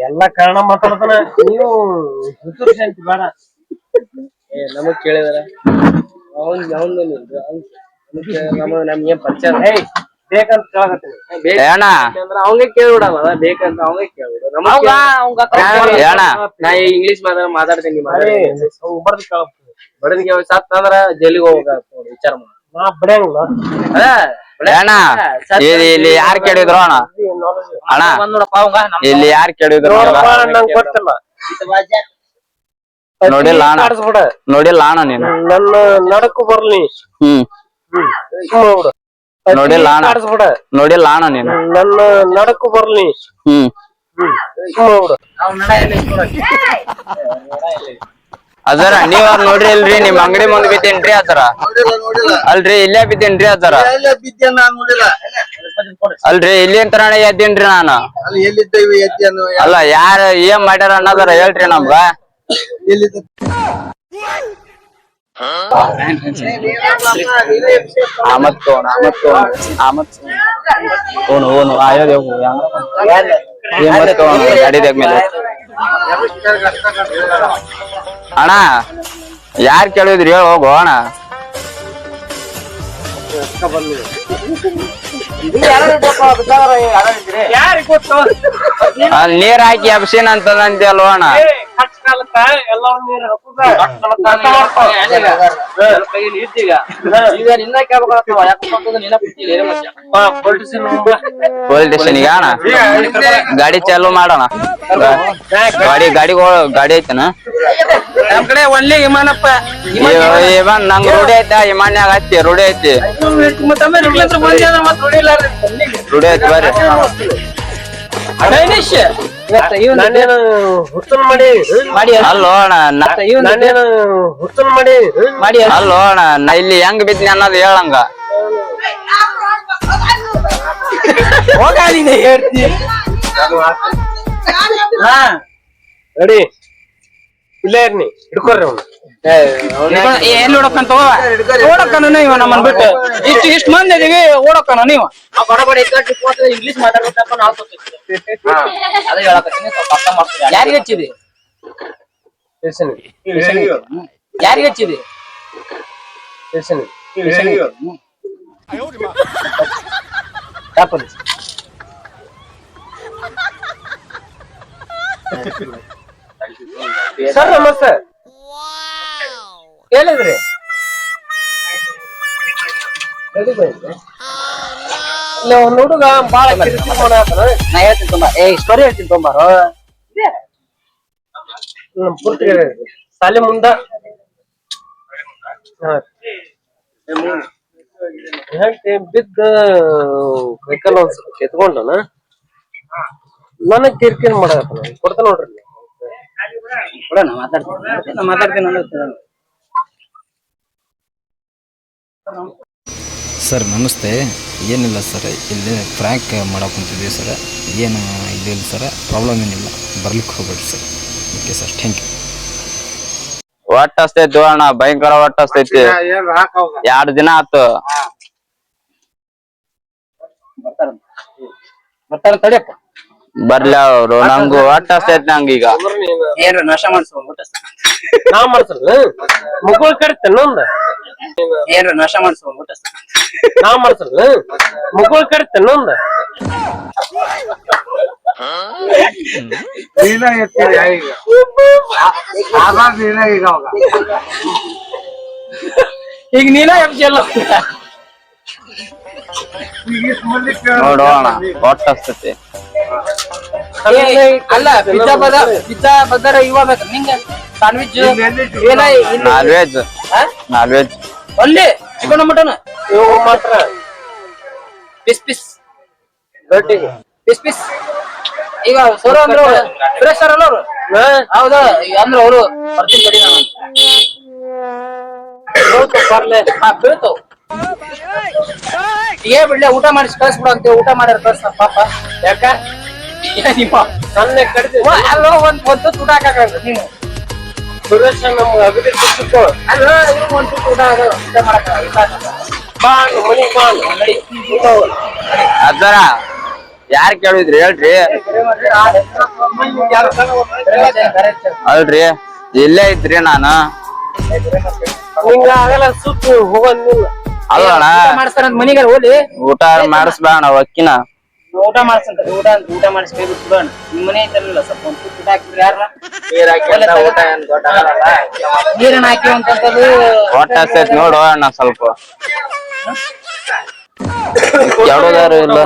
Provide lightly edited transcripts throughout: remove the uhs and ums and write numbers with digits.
ಎಲ್ಲಾ ಕನ್ನಡ ಮಾತಾಡ್ತಾನ ನೀವು ಶಾಂತಿ ಬೇಡ ನಮಗ್ ಕೇಳಿದಾರ ನಮ್ಗೆ ಪರಿಚಯ ಬೇಕಂತ ಕೇಳಕತ್ತೀನಿ ಅವಂಗೆ ಕೇಳ್ಬಿಡಲ್ಲ ಬೇಕಂತ ಅವಂಗೆ ಕೇಳ್ಬಿಡು ನಾ ಇಂಗ್ಲಿಷ್ ಮಾತಾಡ್ತೀನಿ ಬಡನಿಗೆ ಸತ್ ಅಂದ್ರ ಜೈಲಿಗೆ ಹೋಗ್ಬೇಕ ವಿಚಾರ ಮಾಡ ನಾ ಬಡಿಯಂಗಿಲ್ಲ ಅಣ್ಣ ಇಲ್ಲಿ ಯಾರು ಕೇಳಿದ್ರು ಅಣ್ಣ ಇಲ್ಲಿ ಯಾರು ಕೇಳಿದ್ರು ನಂಗೆ ಗೊತ್ತಿಲ್ಲ ನೋಡಿಲ್ಲ ಅಣ್ಣ ನೋಡಿಲ್ಲ ಅಣ್ಣ ನೀನು ನನ್ನ ನಡಕು ಬರ್ಲಿ ನೋಡಿಲ್ಲ ಅಣ್ಣ ನೋಡಿಲ್ಲ ಅಣ್ಣ ನೀನು ನನ್ನ ನಡಕು ಬರ್ಲಿ ಅದರ ನೀವ್ ನೋಡ್ರಿ ಇಲ್ರಿ ನಿಮ್ ಅಂಗಡಿ ಮುಂದ್ ಬಿದ್ದೇನ್ರಿ ಆತರ ಅಲ್ರಿ ಇಲ್ಲೇ ಬಿದ್ದೇನ್ರಿ ಆತರ ಅಲ್ರಿ ಇಲ್ಲಿ ಅಂತರ ಎದ್ದೇನ್ರಿ ನಾನು ಅಲ್ಲ ಯಾರ ಏನ್ ಮಾಡ್ಯಾರ ಅನ್ನೋದರ ಹೇಳ್ರಿ ನಮ್ಗ ಗಾಡಿದಾಗ ಮೇಲೆ ಅಣ್ಣ ಯಾರ್ ಕೇಳಿದ್ರಿ ಹೇಳ ಹೋಗು ಅಣ್ಣ ನೀರ್ ಹಾಕಿ ಅಬ್ಸಿನ್ ಅಂತದಂತೆ ಅಲ್ವ ಅಣ್ಣ ಪೊಲೀಸ್ ಸ್ಟೇಷನ್ಗೆ ಅಣ್ಣ ಗಾಡಿ ಚಾಲು ಮಾಡೋಣ ಗಾಡಿ ಐತನ ನಮ್ ಕಡೆ ಒಳ್ಳೆ ವಿಮಾನಪ್ಪ ವಿಮಾನ ನಂಗ್ ರೂಢಿ ಐತ ವಿಮಾನ್ಯಾಗ ಹತ್ತಿ ರೂಢಿ ಐತಿ ರೂಢಿ ಐತಿ ಬರ್ರಿ ಹುತ್ತನ್ ಮಾಡಿ ಅಲ್ಲೋ ಅಣ್ಣ ಹುತ್ತನ್ ಮಾಡಿ ಅಲ್ಲೋ ಅಣ್ಣ ನಾ ಇಲ್ಲಿ ಹೆಂಗ್ ಬಿದ್ನಿ ಅನ್ನೋದು ಹೇಳಂಗ ಹೇಳ್ತಿ ರೆಡಿ ಇಲ್ಲೇ ಇರ್ನಿ ಹಿಡ್ಕೊರ್ರಿ ಅವ್ನು ಎಲ್ಲಿ ಓಡಕ್ಕಂತ ಓಡಕ್ಕನ ಇವ ನಮ್ಮನ್ ಬಿಟ್ಟು ಇಷ್ಟು ಮಂದಿ ಇದೀವಿ ಓಡಕ್ಕನ ನೀವು ಇಂಗ್ಲಿಷ್ ಮಾತಾಡ್ಬೇಕಪ್ಪ ನಾವು ಅದೇ ಹೇಳಕತ್ತೀನಿ ಸ್ವಲ್ಪ ಅರ್ಥ ಮಾಡ್ತೀವಿ ಯಾರಿಗೆ ಹಚ್ಚಿದಿ ಯಾರಿಗೆ ಹಚ್ಚಿದಿ ಸರ್ ನಮಸ್ತೆ ಹೇಳಿದ್ರಿ ಇಲ್ಲ ಒಂದ್ ಹುಡುಗ ಬಾಳ ನಾ ಹೇಳ್ತೀನಿ ತುಂಬಾ ಸ್ಟೋರಿ ಹೇಳ್ತೀನಿ ತುಂಬಾರು ಪೂರ್ತಿ ಶಾಲೆ ಮುಂದ ಬಿದ್ದ ಕೈಕಲ್ ಒಂದ್ ಸ್ವಲ್ಪ ಎತ್ಕೊಂಡನ ನನಗ್ ಕಿರಿಕಿರಿ ಮಾಡಕತ್ತ ಕೊಡ್ತಾ ನೋಡ್ರಿ ಮಾತಾಡ್ತೀನಿ ಸರ್ ನಮಸ್ತೆ ಏನಿಲ್ಲ ಸರ್ ಇಲ್ಲಿ ಫ್ರ್ಯಾಂಕ್ ಮಾಡಕ್ಕೆ ಕುಂತಿದ್ದೀವಿ ಸರ್ ಏನು ಇಲ್ಲ ಸರ್ ಪ್ರಾಬ್ಲಮ್ ಏನಿಲ್ಲ ಬರ್ಲಿಕ್ಕೆ ಹೋಗ್ಬೇಡಿ sir okay sir thank you ಒಟ್ಟ ಹಸ್ತೈತಿ ಅಣ್ಣ ಭಯಂಕರ ಒಟ್ಟ ಹಸ್ತೈತಿ 2 ದಿನ ಆತು ಬರ್ತಾರ ತಡಿಯಪ್ಪ ಬರ್ಲಿ ಅವ್ರು ನಂಗು ಒಟ್ಟ ಹಸ್ತೈತಿ ನಂಗೀಗ ಏನ್ರ ನಾಶ ಮಾಡ್ಸೋ ನಾ ಮಾಡ್ಸಲ್ಲ ಮುಗುಳ್ ಕಡಿತೇನ ಒಂದ ಏನ್ರ ನಾಶ ಮಾಡ್ಸೋ ನಾ ಮಾಡ್ಸಲ್ಲ ಮುಗುಳ್ ಕಡಿತೇನ ಒಂದ ಈಗ ನೀನ ಎಬ್ಸಲ್ಲ ನೋಡು ಅಣ್ಣ ಒಟ್ಟ ಹಸ್ತೈತಿ ಅಲ್ಲ ಪಿಜ್ಜಾ ಬದರ ಇವಾಗ ಬೇಕು ನಿಂಗೆ ಸ್ಯಾಂಡ್ವಿಚ್ ನಾನ್ ವೆಜ್ ಒಳ್ಳೆ ಚಿಕನ್ ಮಟನ್ ಮಾತ್ರ ಪಿಸ್ ಪಿಸ್ ಪಿಸ್ ಪಿಸ್ ಈಗ ಸರ್ ಅಂದ್ರು ಫ್ರೆಶ್ ಅಲ್ಲ ಅವರು ಹೌದಾ ಅಂದ್ರ ಅವರು ಬರ್ತೀನಿ ಕಡಿ ನಾನು ಬೀಳ್ತಾವ ಏ ಬಿಡ್ಲೆ ಊಟ ಮಾಡಿಸಿ ಕಳ್ಸ್ಬಿಡ ಅಂತ ಊಟ ಮಾಡ್ಯಾರ ಕಳ್ಸ ಪಾಪ ಯಾಕ ನಿಮ್ಮ ಸನ್ನೆ ಕಡಿತೀವಿ ಅಲ್ಲೋ ಒಂದ್ ಊಟ ಹಾಕ ನೀನು ಸುರೇಶ ನಮ್ಗೆ ಅಗದಿ ಸಿಕ್ಕಿತ್ತು ಅಲ್ಲ ಒಂದ್ ಊಟ ಮಾಡಕ ಬಾಂಡ್ ಮನಿ ಬಾಂಡ್ ಅದರ ಯಾರ್ ಕೇಳಿದ್ರಿ ಹೇಳ್ರಿ ಅಲ್ರಿ ಇಲ್ಲೇ ಐತ್ರಿ ನಾನು ಆಗಲ್ಲ ಸುತ್ತು ಹೋಗೋದಿಲ್ಲ. ಅಲ್ಲಣ್ಣ ಮಾಡಿಸ್ತಾರಂತ ಮನಿಗಾರ ಹೋಲಿ ಊಟ ಮಾಡಿಸ್ಬೇಡ ಒಕ್ಕಿನ ಊಟ ಮಾಡ್ಸಂತ ಊಟ ಮಾಡಿಸಿ ಕೈ ಬಿಟ್ಟು ಬಿಡೋಣ ನಿಮ್ ಮನೆ ಐತಲ್ಲ ಸ್ವಲ್ಪ ಒಂದ್ ತುತ್ತು ಊಟ ಹಾಕಿದ್ರೆ ಯಾರ ನೀರನ್ನ ಹಾಕಿ ಅಂತದ್ದು ಹೊಟ್ಟೆ ಹಸ್ತೈತ್ ನೋಡು ಅಣ್ಣ ಸ್ವಲ್ಪ ಕೆಡೋದಾರು ಇಲ್ಲ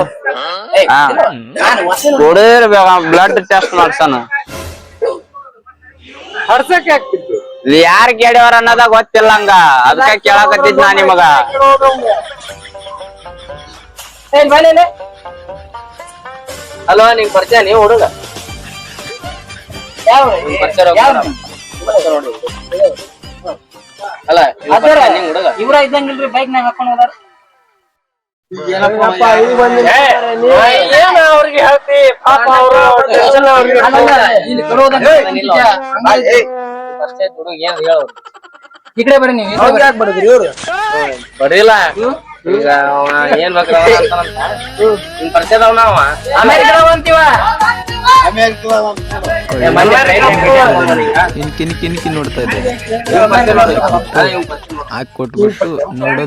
ಕುಡಿದ್ರೆ ಬ್ಲಡ್ ಟೆಸ್ಟ್ ಮಾಡ್ಸಣ ಹರ್ಸಕ್ಕೆ ಆಗ್ತಿತ್ತು. ಯಾರ್ ಕೇಳ್ಯಾರ ಅನ್ನೋದ ಗೊತ್ತಿಲ್ಲ ಹಂಗ ಅದಕ್ಕ ಕೇಳಾಕತ್ತಿದ್ ನಾ ನಿಮಗ ಅಲ್ವಾ ನಿಂಗ್ ಪರಿಚಯ ನೀವು ಹುಡುಗ ಅಲ್ಲ ಹುಡುಗ ಇವ್ರ ಇದ್ದಂಗಿಲ್ರಿ ಬೈಕ್ ನಾಗ ಹಾಕೊಂಡ್ ಹೋದಾರ ಏನ ಅವ್ರಿಗೆ ಹೇಳ್ತಿ ಪಾಪ ಅವರು ಇಲ್ಲಿ ಬರೋದಂಗ ಹುಡುಗ ಏನ್ ಹೇಳೋರು ಈ ಕಡೆ ಬರ್ರಿ ನೀವು ಯಾಕೆ ಬರೋದ್ರಿ ಇವ್ರು ಬರೀಲ್ಲ ಈಗ ಏನ್ ಬೇಕ್ರ ನಿನ್ ಪರಿಚಯದವ್ ನಾವ ಅಮೆರಿಕದವ ಅಂತೀವ ಕಿನ್ಕಿ ನೋಡ್ತಾ ಇದ್ದೆ ಹಾಕಿ ಕೊಟ್ಬಿಟ್ಟು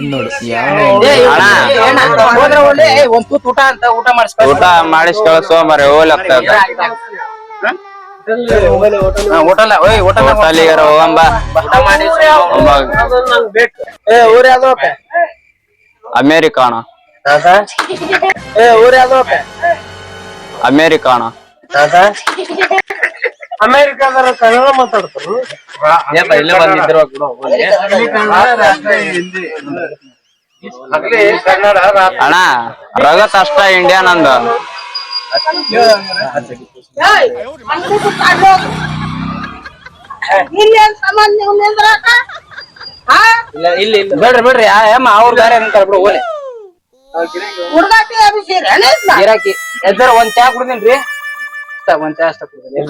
ನೋಡು ಯಾವ ಹೋದ್ರೆ ಒಳ್ಳೆ ಒಂದ್ ತುತ್ತು ಊಟ ಅಂತ ಊಟ ಮಾಡಿಸ್ಬೇಕು ಊಟ ಮಾಡಿಸ್ ಕಳ್ಸೋ ಮರೆ ಹೋಗ್ಲತ್ತ ಹೋಟೆಲ್ ಹೋಟೆಲಿಗಾರ ಹೋಗಂಬ ಬೇಕು ಊರ್ ಯಾವ್ದು ಅಮೇರಿಕಾಣ ಊರ್ ಯಾವ್ದು ಅಮೇರಿಕಾಣ ಅಮೇರಿಕಾದವ್ರ ಕನ್ನಡ ಮಾತಾಡ್ತಾರು ಇಲ್ಲೇ ಬಂದಿದ್ರು ಕನ್ನಡ ಅಣ್ಣ ರಗತ್ ಅಷ್ಟ ಇಂಡಿಯನ್ ಅಂದ ಇಲ್ಲಿ ಬಿಡ್ರಿ ಅಮ್ಮ ಅವ್ರ ಬೇರೆ ಅಂತಾರ ಬಿಡು ಓಲೆ ಗಿರಾಕಿ ಎದ್ದಾರ ಒಂದ್ ಚಾ ಕುಡ್ದೇನ್ರಿ ಒಂದ್ ಚಾ ಅಷ್ಟ ಕುಡ್ದೇನೆ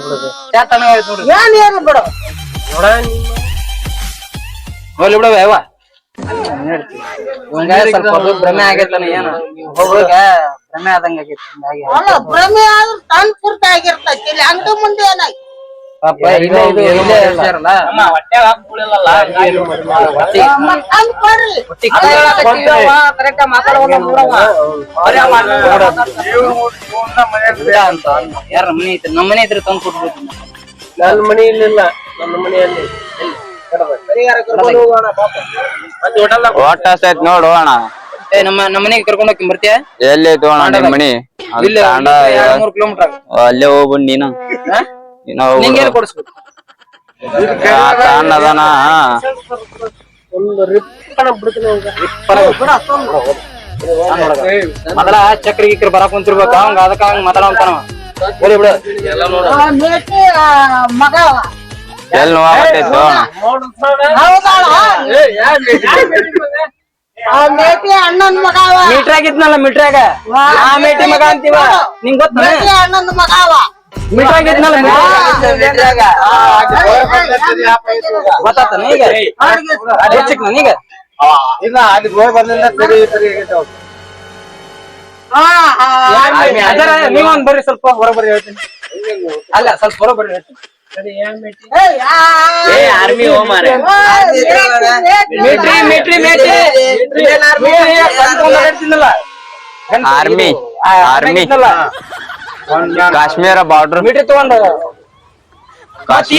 ಚಾ ತನಗ ನೋಡ್ರಿ ಬಿಡು ಹೋಗ್ಲಿ ಬಿಡವ ಯಾವ ಸ್ವಲ್ಪ ಭ್ರಮೆ ಆಗೈತಾನ ಏನು ಹೋಗುವಾಗ ಭ್ರಮೆ ಆದಂಗ ಆಗೈತಿ ಭ್ರಮೆ ಆದ್ರೂ ತನ್ ಪೂರ್ತಿ ಆಗಿರ್ತೈತಿ ಇಲ್ಲಿ ಅಂಗಡಿ ಮುಂದೆ ಏನಾಗಿ ಪಾಪ ಇಲ್ಲೇ ಹೇಳ್ತಾರಲ್ಲ ತಂದ್ ಕೊಡ್ರಿ ಕರೆಕ್ಟ್ ಮಾತಾಡುವಾಗ ಯಾರ ಮನೆ ಐತ್ರಿ ನಮ್ಮ ಮನೆ ಐತ್ರಿ ತಂದ್ ಕೊಟ್ಬಿಡ್ತೀನಿ ನನ್ನ ಮನೆ ಇಲ್ಲಿಲ್ಲ ನನ್ನ ಮನೆಯಲ್ಲಿ ಹೊಟ್ಟ ಹಸ್ತೈತ್ ನೋಡು ಅಣ್ಣ ನಮ್ಮ ಮನೆಗೆ ಕರ್ಕೊಂಡ್ ಹೋಗಿ ಬರ್ತೀಯ ಎಲ್ಲಿ ಐತಿ ಅಣ್ಣ ನಿಮ್ ಮನಿ ಇಲ್ಲ 2-3 ಕಿಲೋಮೀಟರ್ ಅಲ್ಲೇ ಹೋಗ್ಬಿಡ್ ನೀನು ನಿಂಗೇನು ಕೊಡಿಸ್ಬೇಕು ಅದಾನ ಒಂದು ರಿಪ್ಪನ ಬಿಡ್ತೀನಿ ಮೊದಲ ಚಕ್ರ ಗಿಕ್ರ ಬರಾಕ್ ಕುಂತಿರ್ಬೇಕ ಹಂಗ ಅದಕ್ಕ ಹಂಗ ಮಾತಾಡಂತಾನ ಹೋಲಿ ಬಿಡು ಎಲ್ಲ ನೋಡ ಮೇಟಿ ಮಗ ಎಲ್ಲಿ ನೋವಾಗತ್ತೈತು ಆ ಮೇಟಿ ಅಣ್ಣನ್ ಮಗ ಅವ ಮೀಟ್ರಾಗ ಇದ್ನಲ್ಲ ಮೀಟ್ರಾಗ ಆ ಮೇಟಿ ಮಗ ಅಂತೀವ ನಿಂಗ್ ಗೊತ್ತ ಮೇಟಿ ಅಣ್ಣನ್ ಮಗ ಅವ ಮೀಟ್ರಾಗ ಇದ್ನಲ್ಲ ಗೊತ್ತಾತನ ಈಗ ಹೆಚ್ಚಿಕ್ ನನಗ ಇಲ್ಲ ಅಲ್ಲಿ ಹೋಗಿ ಬಂದಿಂದ ಸರಿ ಸರಿ ಅದರ ನೀವೊಂದ್ ಬರ್ರಿ ಸ್ವಲ್ಪ ಹೊರ ಬರ್ರಿ ಹೇಳ್ತೀನಿ ಅಲ್ಲ ಸ್ವಲ್ಪ ಹೊರ ಬರ್ರಿ ಹೇಳ್ತೀನಿ ಆರ್ಮಿ ಹೋಮಾರೆ ಆರ್ಮಿ ಆರ್ಮಿ ಕಾಶ್ಮೀರ ಬಾರ್ಡರ್ ಮೀಟ್ರಿ ತಗೊಂಡ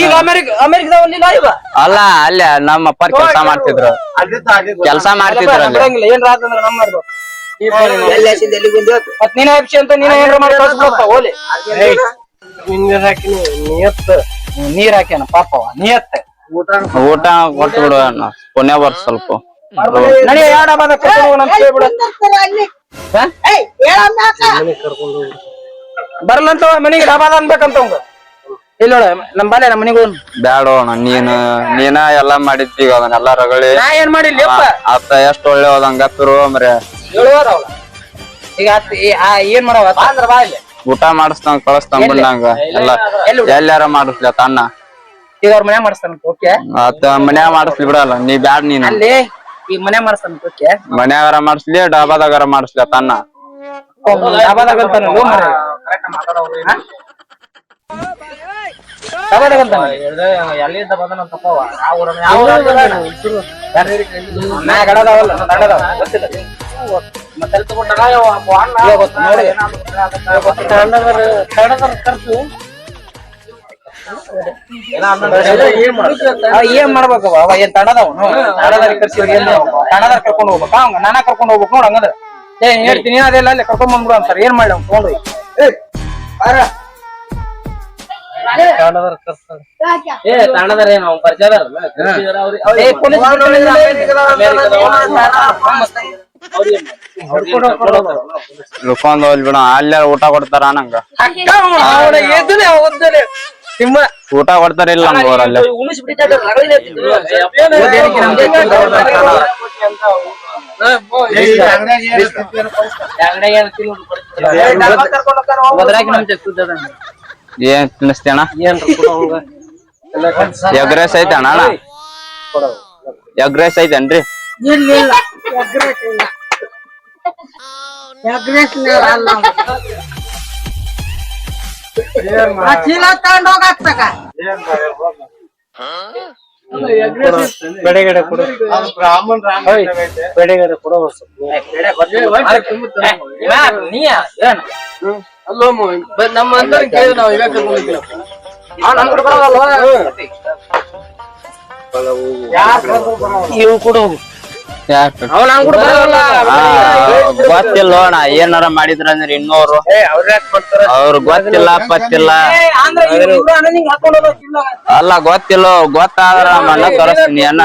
ಈಗ ಅಮೆರಿಕದಲ್ಲಿ ಇವ ಅಲ್ಲ ಅಲ್ಲೇ ನಮ್ಮ ಅಪ್ಪರ್ ಕೆಲಸ ಮಾಡ್ತಿದ್ರು ಕೆಲಸ ಮಾಡ್ತಿದ್ರು ಅಲ್ಲಿ ಏನ್ ರಾತಂದ್ರ ನಮ್ಮ ಮತ್ ನೀನ ಎಪ್ಸಿ ಅಂತ ನೀನ ಏನ್ರ ಮಾಡಿ ಕಳ್ಸ್ಬಿಡಪ್ಪ ಹೋಲಿ ನೀರ್ ಹಾಕ್ಯಾನ ಪಾಪವ ನಿಯತ್ತ ಊಟ ಕೊಟ್ಟು ಬಿಡು ಅಣ್ಣ ಪುಣ್ಯ ಬರ್ತ ಸ್ವಲ್ಪ ನಡಿ ಯಾಡ ಬಂದ ಕರ್ಕೊಂಡು ಅಂತ ಹೇಳ್ಬಿಡ ಬರ್ಲಂತ ಮನೆಗೆ ಡಾಬಾದ ಅನ್ಬೇಕಂತ ಅವಂಗ ಇಲ್ಲ ನೋಡ ನಮ್ ಬಾಲೆ ನಮ್ಮ ಮನೆಗೆ ಹೋಗ್ ಬ್ಯಾಡ ಅಣ್ಣ ನೀನ ಎಲ್ಲಾ ಮಾಡಿದ್ದಿ ಈಗ ಅದನ್ನೆಲ್ಲ ರಗಳಿ ನಾ ಏನ್ ಮಾಡಿಲ್ಲ ಅತ್ತ ಎಷ್ಟ್ ಒಳ್ಳೆ ಹೋದಂಗ ತುರು ಮರೆ ಹೇಳುವಾರವಲ್ಲ ಈಗ ಏನ್ ಮಾಡವ ಅಂದ್ರ ಬಾ ಇಲ್ಲಿ ಊಟ ಮಾಡಿಸ್ತಂಗ ಕಳಿಸ್ತಂಗ ಬಿಡಂಗ ಎಲ್ಲ ಎಲ್ಲಾರ ಮಾಡಿಸ್ಲಿ ಅತ್ತ ಅಣ್ಣ ಈಗ ಅವ್ರ ಮನೆ ಮಾಡಿಸ್ತಾನ ಓಕೆ ಅತ್ತ ಮನ್ಯಾಗ ಮಾಡಿಸ್ಲಿ ಬಿಡಲ್ಲ ನೀ ಬ್ಯಾಡ ನೀನು ಅಲ್ಲಿ ಈಗ ಮನೆ ಮಾಡಿಸ್ತಾನ ಓಕೆ ಮನ್ಯಾಗಾರ ಮಾಡಿಸ್ಲಿ ಡಾಬಾದಾಗಾರ ಮಾಡಿಸ್ಲಿ ಅತ್ತ ಅಣ್ಣ ಡಾಬಾದಾಗಂತಾನೆ ಲೋ ಮಾರ ಡಾಬಾದಾಗಂತಾನೆ ಎಲ್ಲಿಂದ ಬಂದನಂತಪ್ಪ ಮತ್ತೆ ಏನ್ ಮಾಡ್ಬೇಕವ ಅವ ಏನ್ ತಡದವನು ತಡದಾರಿ ಕರ್ಸಿವ್ರಿ ತಡದಾರ ಕರ್ಕೊಂಡ್ ಹೋಗ್ಬೇಕ ಅವಂಗ ನಾನ ಕರ್ಕೊಂಡ್ ಹೋಗ್ಬೇಕು ನೋಡ ಹಂಗಂದ್ರ ಹೇಳ್ತೀನಿ ಅದೆಲ್ಲ ಅಲ್ಲಿ ಕರ್ಕೊಂಡ್ ಬಂದ್ಬಿಡು ಅಂತಾರ ಏನ್ ಮಾಡ್ಲಿ ಅವ್ನು ತಗೊಂಡು ತಾಣದಾರ ಏನು ಪರಿಚಯದಾರ ಇಳ್ಕೊಂಡ್ ಹೋಗ್ಲಿ ಬಿಡ ಅಲ್ಲೇ ಊಟ ಕೊಡ್ತಾರ ನಂಗ ಊಟ ಕೊಡ್ತಾರಿಲ್ಲ ನಮ್ಗ ಅವ್ರಲ್ಲಿ ಏನ್ ತಿನ್ನಿಸ್ತೇಣ ಎಗ್ ರೈಸ್ ಐತೆ ಅಣ್ಣ ಎಗ್ ರೈಸ್ ಐತೇನ್ರಿ ಚೀಲ ತಗೊಂಡ್ ಹೋಗತ್ತಕ ಬೆಳೆಗಡೆ ಕೊಡು ಬೆಳೆಗಡೆ ಕೊಡು ಅಲ್ಲೋ ನಮ್ಮ ಅಂತ ಕೇಳಿ ನಾವು ಈಗ ಕರ್ಕೊಂಡಿದ್ದೀವಿ ಇವು ಕೊಡು ಗೊತ್ತಿಲ್ಲ ಅಣ್ಣ ಏನಾರ ಮಾಡಿದ್ರ ಅಂದ್ರೆ ಇನ್ನೋರು ಅವ್ರು ಗೊತ್ತಿಲ್ಲ ಪತ್ತಿಲ್ಲ ಅಲ್ಲ ಗೊತ್ತಿಲ್ಲ ಗೊತ್ತಾದ್ರ ಮನ ತೋರಿಸ್ತೀನಿ ಅಣ್ಣ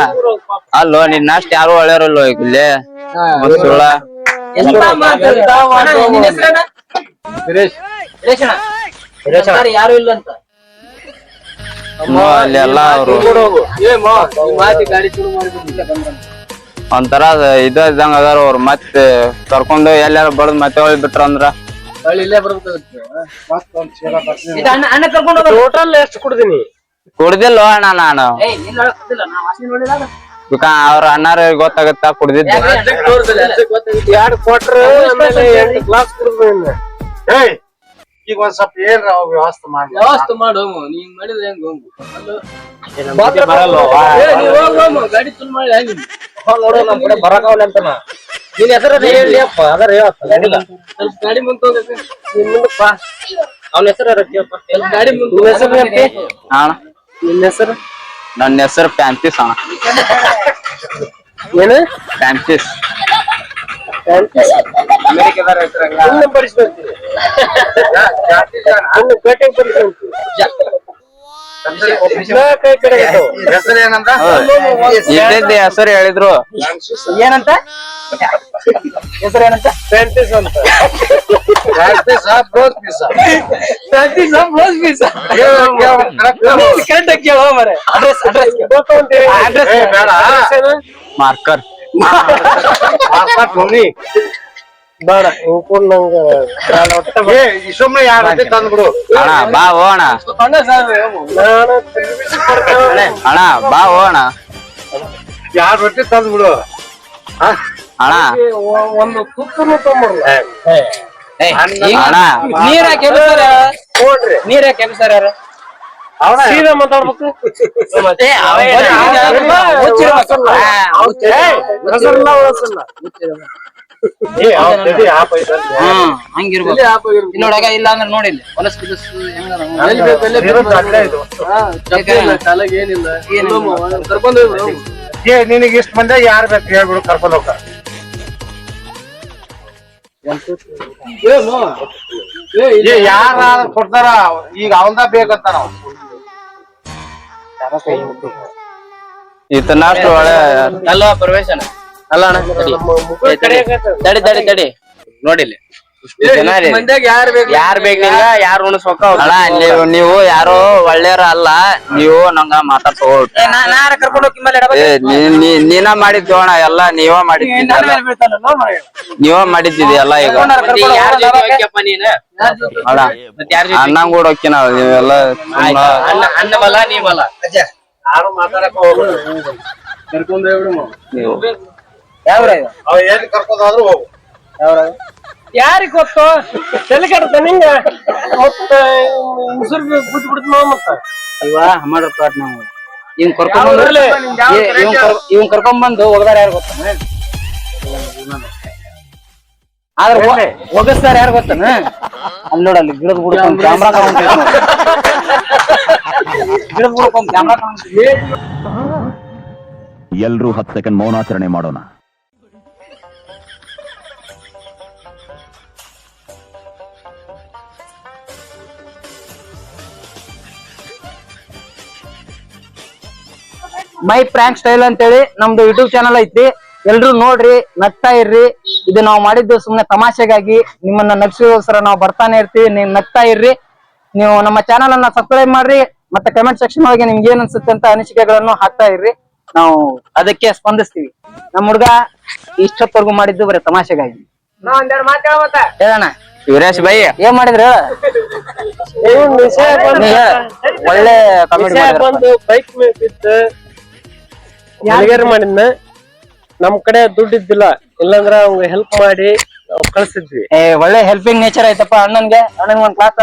ಅಲ್ಲೋ ನಿನ್ನ ಅಷ್ಟ್ ಯಾರು ಒಳ್ಳೆಯರಲ್ಲೋ ಇಲ್ಲಿ ಸುಳ್ಳ ಯಾರು ಇಲ್ಲ ಅಂತ ಅಲ್ಲಿ ಎಲ್ಲಾ ಅವ್ರು ಗಾಡಿ ಶುರು ಮಾಡಿ ಒಂಥರ ಇದ್ದಂಗ ಅದಾರ ಅವ್ರು ಮತ್ತೆ ಕರ್ಕೊಂಡು ಎಲ್ಲಾರು ಬಡದ್ ಮತ್ತೆ ಹೊಳ್ ಬಿಟ್ರ ಅಂದ್ರ ಇಲ್ಲೇ ಬರ್ಬೇಕಾಗುತ್ತೆ ಅಣ್ಣ ಕರ್ಕೊಂಡು ಟೋಟಲ್ ಎಷ್ಟು ಕುಡ್ದೀನಿ ಕುಡ್ದಿಲ್ಲ ಅಣ್ಣ ನಾನು ಅವ್ರ ಅಣ್ಣಾರ ಗೊತ್ತಾಗತ್ತ ಕುಡ್ದಿದ್ದ 2 ಕ್ವಾರ್ಟರ್ ಆಮೇಲೆ 8 ಗ್ಲಾಸ್ ಕುಡ್ದು ಈಗ ಒಂದ್ ಸ್ವಲ್ಪ ಏನ್ರ ವ್ಯವಸ್ಥೆ ಮಾಡಿ ವ್ಯವಸ್ಥೆ ಮಾಡು ನೀನ್ ಮಾಡಿದ್ರೆ ಹೆಂಗ್ ಗಾಡಿ ತುಲ್ ಮಾಡಿ ಹೆಂಗ್ ನೋಡು ನಮ್ ಕಡೆ ಬರಕಾವಲ್ಲ ಅಂತ ನಿನ್ ಹೆಸರು ಹೇಳಿ ಅಪ್ಪ ಅದರ ಸ್ವಲ್ಪ ಗಾಡಿ ಮುಂದೆ ಹೋಗಕ್ಕೆ ಮುಂದಪ್ಪ ಅವನ ಹೆಸರು ಸ್ವಲ್ಪ ಗಾಡಿ ಮುಂದೆ ಹೆಸರು ಅಣ್ಣ ನಿನ್ನ ಹೆಸರು ನನ್ನ ಹೆಸರು ಪ್ಯಾಂಟಿಸ್ ಅಣ್ಣ ಏನು ಪ್ಯಾಂಟಿಸ್ ಅಮೆರಿಕದಾರ ಹೆಸರಂಗ ಪೇಟೆ ಹೆಸರು ಏನಂತ ಇದ್ದಿದ್ದ ಹೆಸರು ಹೇಳಿದ್ರು ಏನಂತ ಹೆಸರು ಏನಂತ ಪ್ಯಾಂಟಿಸ್ ಅಂತ ಬ್ರೋಸ್ ಪೀಸ ಕರೆಕ್ಟ್ ಕೇಳೋ ಮರೆ ಅಡ್ರೆಸ್ ಬೇಡ ಮಾರ್ಕರ್ ಬೇಡ ನಂಗೆ ಸುಮ್ನೆ ಯಾರ ತಂದ್ಬಿಡು ಅಣ್ಣ ಬಾ ಹೋಣ ಅಣ್ಣ ಬಾ ಹೋಣ ಯಾರ ರೊಟ್ಟಿ ತಂದ್ಬಿಡು ಅಣ್ಣ ಒಂದು ತುತ್ತೂ ತೊಂಬರ್ಲ ಅಣ್ಣ ನೀರ ಕೆಲ್ಸಾರ ನೀರ ಕೆಲ್ಸಾರ ಯಾರು ಸೀದಾ ಮಾತಾಡ್ಬೇಕು ಹಂಗಿರ್ಬೇಕು ನೋಡಾಗ ಇಲ್ಲ ಅಂದ್ರೆ ನೋಡಿಲ್ಲ ಹೊಲಸ್ ಗಿಲಸ್ ಏನಿಲ್ಲ ಕರ್ಕೊಂಡು ನಿನಗೆ ಇಷ್ಟ ಮಂದಿ ಯಾರು ಬೇಕು ಹೇಳ್ಬಿಡು ಕರ್ಕೊಂಡು ಹೋಗ ಯಾರ ಕೊಡ್ತಾರ ಈಗ ಅವಂದ ಬೇಕಂತ ನಾವು ಇತನಷ್ಟು ಒಳ್ಳೆ ಅಲ್ಲ ಪ್ರವೇಶನ ಅಲ್ಲ ಅಣ್ಣ ತಡಿ ತಡಿ ತಡಿ ನೋಡಿಲ್ಲಿ ಯಾರ್ ಬೇಕಿಲ್ಲ ಯಾರು ಉಣಿಸ್ಬೇಕ ಅಣ್ಣ ನೀವು ಯಾರು ಒಳ್ಳೆಯವ್ರ ಅಲ್ಲ ನೀವು ನಂಗ ಮಾತಾಡ್ಸೋಡ್ ಕರ್ಕೊಂಡು ನೀನ ಮಾಡಿದ್ದು ಅಣ್ಣ ಎಲ್ಲ ನೀವ ಮಾಡಿದ್ದಿದಿ ಎಲ್ಲ ಈಗ ಅಣ್ಣ ಅಣ್ಣಂಗ್ ಕೂಡ ಹೋಗ್ತೀನ ನೀವೆಲ್ಲ ಅಣ್ಣ ಬಲ ನೀ ಬಲ ಯಾರು ಮಾತಾಡಕ್ ಹೋಗ್ಬಿಡು ಕರ್ಕೊಂಡು ನೀವು ಯಾವ ಅವ ಏನ್ ಕರ್ಕೊಂಡಾದ್ರು ಹೋಗು ಯಾರಿಗ್ ಗೊತ್ತು ತಲೆ ಕೆಡ್ತ ನಿಂಗ ಮತ್ತ ಉಸಿರು ಬಿಟ್ಟು ಬಿಡ್ತ ಮತ್ತ ಇವ ಹಮಾಡ್ರ ಪ್ಲಾಟ್ ನಾವು ಇವ್ನ್ ಕರ್ಕೊಂಡ್ಬಂದು ಹೋಗದಾರ ಯಾರು ಗೊತ್ತಾನ ಆದ್ರ ಒಗಸ್ತಾರ ಯಾರು ಗೊತ್ತಾನ ಅಲ್ಲಿ ನೋಡಲ್ಲಿ ಗಿಡದ ಹುಡ್ಕೊಂಡ್ ಕ್ಯಾಮ್ರಾ ಗಿಡದ ಹುಡ್ಕೊಂಡ್ ಕ್ಯಾಮ್ರಾ ಎಲ್ರೂ 10 ಸೆಕೆಂಡ್ ಮೌನಾಚರಣೆ ಮಾಡೋಣ. ಮೈ ಪ್ರ್ಯಾಂಕ್ ಸ್ಟೈಲ್ ಅಂತೇಳಿ ನಮ್ದು ಯೂಟ್ಯೂಬ್ ಚಾನಲ್ ಐತಿ, ಎಲ್ರು ನೋಡ್ರಿ, ನಗ್ತಾ ಇರ್ರಿ. ಇದು ನಾವು ಮಾಡಿದ್ದು ಸುಮ್ನೆ ತಮಾಷೆಗಾಗಿ, ನಿಮ್ಮನ್ನ ನಗ್ಸೋಸ್ಕರ ನಾವು ಬರ್ತಾನೆ ಇರ್ತೀವಿ. ನೀವ್ ನಗ್ತಾ ಇರ್ರಿ. ನೀವು ನಮ್ಮ ಚಾನಲ್ ಅನ್ನ ಸಬ್ಸ್ಕ್ರೈಬ್ ಮಾಡ್ರಿ, ಮತ್ತೆ ಕಮೆಂಟ್ ಸೆಕ್ಷನ್ ಒಳಗೆ ನಿಮ್ಗೆ ಏನ್ ಅನ್ಸುತ್ತೆ ಅಂತ ಅನಿಸಿಕೆಗಳನ್ನು ಹಾಕ್ತಾ ಇರ್ರಿ. ನಾವು ಅದಕ್ಕೆ ಸ್ಪಂದಿಸ್ತೀವಿ. ನಮ್ಮ ಹುಡ್ಗ ಇಷ್ಟೊತ್ತವರೆಗೂ ಮಾಡಿದ್ದು ಬರೀ ತಮಾಷೆಗಾಗಿ. ಹೇಳೋಣ ವೀರೇಶ್ ಬೈ ಏನ್ ಮಾಡಿದ್ರು ಒಳ್ಳೆ ಕಾಮಿಡಿ ಬಂದು ಬೈಕ್ ಮೇಲೆ ಬಿದ್ದು ಯಾರಿಗಾರು ಮಾಡಿದ್ನ ನಮ್ ಕಡೆ ದುಡ್ಡು ಇದ್ದಿಲ್ಲ, ಇಲ್ಲಾಂದ್ರ ಅವ್ಗ ಹೆಲ್ಪ್ ಮಾಡಿ ಕಳ್ಸಿದ್ವಿ. ಒಳ್ಳೆ ಹೆಲ್ಪಿಂಗ್ ನೇಚರ್ ಐತಪ್ಪ ಅಣ್ಣನ್ಗೆ. ಅಣ್ಣನ್ ಒಂದ್ ಕ್ಲಾಸ್